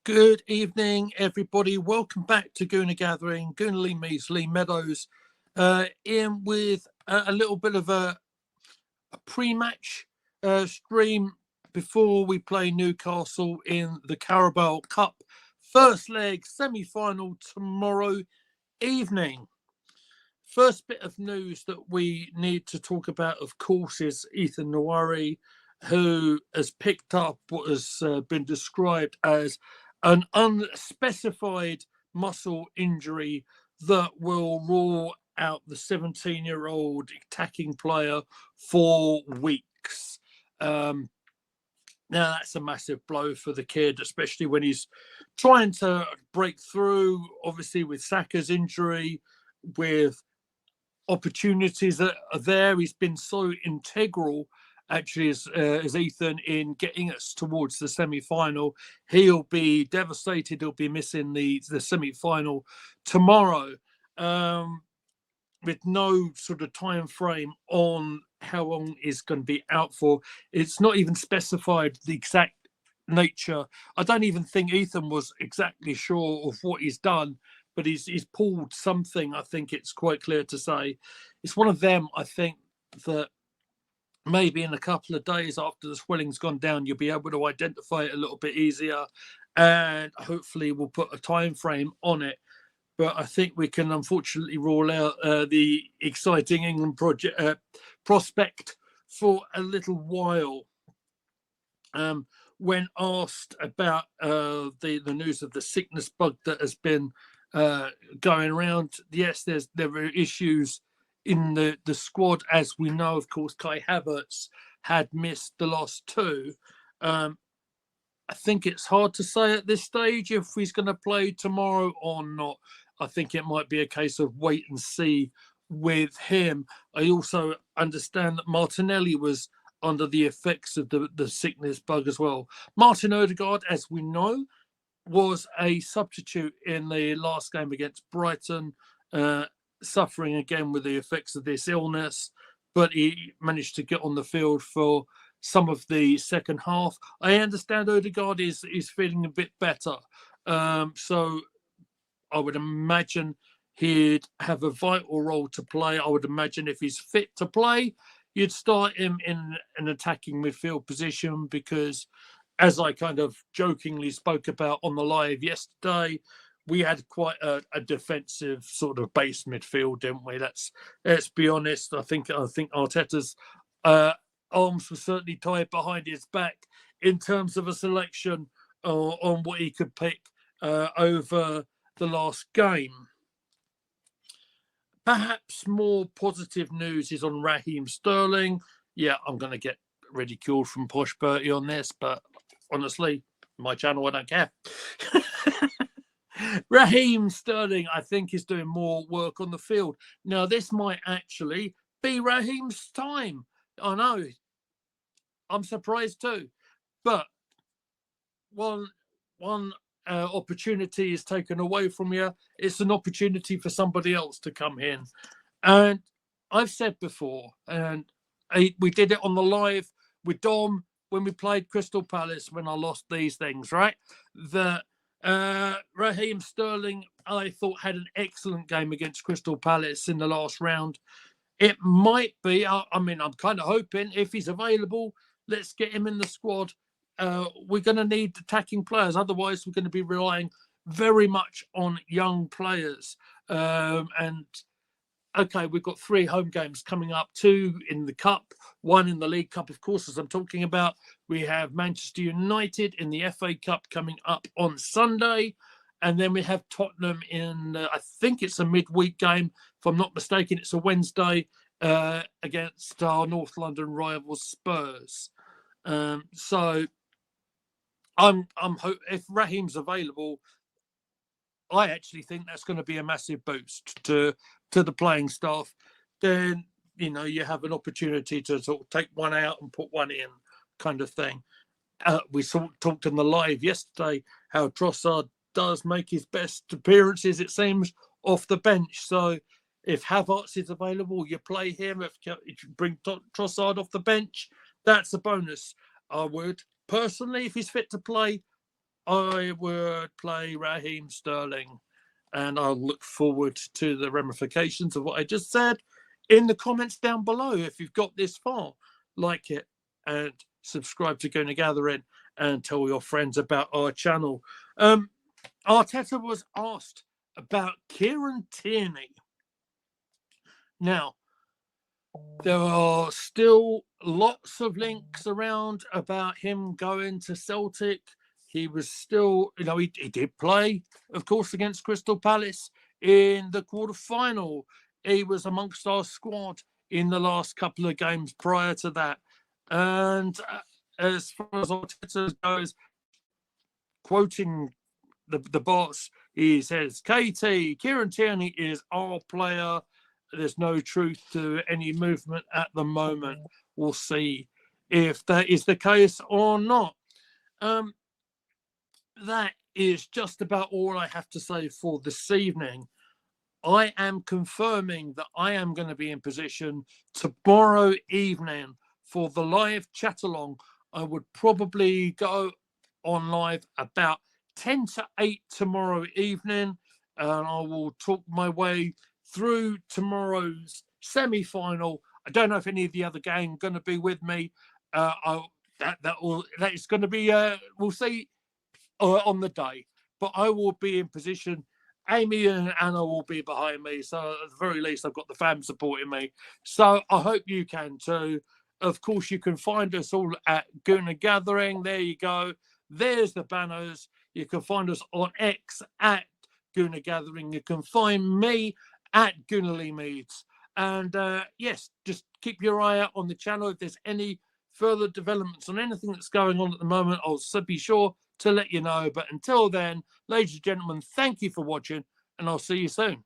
Good evening, everybody. Welcome back to Gooner Gathering, Gooner Lee Meets Lee Meadows, in with a little bit of a pre-match stream before we play Newcastle in the Carabao Cup first leg semi-final tomorrow evening. First bit of news that we need to talk about, of course, is Ethan Nwari, who has picked up what has been described as an unspecified muscle injury that will rule out the 17-year-old attacking player for weeks. Now, that's a massive blow for the kid, especially when he's trying to break through, obviously, with Saka's injury, with opportunities that are there. He's been so integral, actually, as Ethan in getting us towards the semi-final. He'll be devastated. He'll be missing the semi-final tomorrow, with no sort of time frame on how long he's going to be out for. It's not even specified the exact nature. I don't even think Ethan was exactly sure of what he's done, but he's pulled something. I think it's quite clear to say it's one of them. I think that maybe in a couple of days after the swelling's gone down, you'll be able to identify it a little bit easier, and hopefully we'll put a time frame on it. But I think we can unfortunately rule out the exciting England prospect for a little while. When asked about the news of the sickness bug that has been going around, yes, there are issues in the squad. As we know, of course, Kai Havertz had missed the last two. I think it's hard to say at this stage if he's going to play tomorrow or not. I think it might be a case of wait and see with him. I also understand that Martinelli was under the effects of the sickness bug as well. Martin Odegaard, as we know, was a substitute in the last game against Brighton, suffering again with the effects of this illness, but he managed to get on the field for some of the second half. I understand Odegaard is feeling a bit better. So I would imagine he'd have a vital role to play. I would imagine if he's fit to play, you'd start him in an attacking midfield position because, as I kind of jokingly spoke about on the live yesterday, we had quite a defensive sort of base midfield, didn't we? Let's be honest. I think Arteta's arms were certainly tied behind his back in terms of a selection on what he could pick over the last game. Perhaps more positive news is on Raheem Sterling. Yeah, I'm going to get ridiculed from Posh Bertie on this, but honestly, my channel, I don't care. Raheem Sterling, I think, is doing more work on the field. Now, this might actually be Raheem's time. I know. I'm surprised too. But one opportunity is taken away from you, it's an opportunity for somebody else to come in. And I've said before, and we did it on the live with Dom when we played Crystal Palace when I lost these things, right? That Raheem Sterling, I thought, had an excellent game against Crystal Palace in the last round. It might be, I'm kind of hoping if he's available, let's get him in the squad. We're going to need attacking players. Otherwise, we're going to be relying very much on young players. And okay, we've got 3 home games coming up, 2 in the Cup, 1 in the League Cup, of course, as I'm talking about. We have Manchester United in the FA Cup coming up on Sunday. And then we have Tottenham in, I think it's a midweek game. If I'm not mistaken, it's a Wednesday against our North London rivals Spurs. So I'm if Raheem's available, I actually think that's going to be a massive boost to the playing staff. Then you have an opportunity to sort of take one out and put one in, kind of thing. We talked in the live yesterday how Trossard does make his best appearances, it seems, off the bench. So if Havertz is available, you play him. If you bring Trossard off the bench, that's a bonus. I would personally, if he's fit to play, I would play Raheem Sterling, and I'll look forward to the ramifications of what I just said in the comments down below. If you've got this far, like it and subscribe to Gonna Gathering and tell your friends about our channel. Arteta was asked about Kieran Tierney. Now, there are still lots of links around about him going to Celtic. He was still, he did play, of course, against Crystal Palace in the quarter-final. He was amongst our squad in the last couple of games prior to that. And as far as Arteta goes, quoting the boss, he says, KT, Kieran Tierney is our player. There's no truth to any movement at the moment. We'll see if that is the case or not. That is just about all I have to say for this evening. I am confirming that I am going to be in position tomorrow evening for the live chat along. I would probably go on live about 10 to 8 tomorrow evening, and I will talk my way through tomorrow's semi-final. I don't know if any of the other gang are going to be with me. That is going to be we'll see on the day, but I will be in position. Amy and Anna will be behind me, so at the very least I've got the fam supporting me, so I hope you can too. Of course, you can find us all at Gonna Gathering. There you go. There's the banners. You can find us on X at Gonna Gathering. You can find me at Gunnerly Meads. And yes, just keep your eye out on the channel. If there's any further developments on anything that's going on at the moment, I'll be sure to let you know. But until then, ladies and gentlemen, thank you for watching, and I'll see you soon.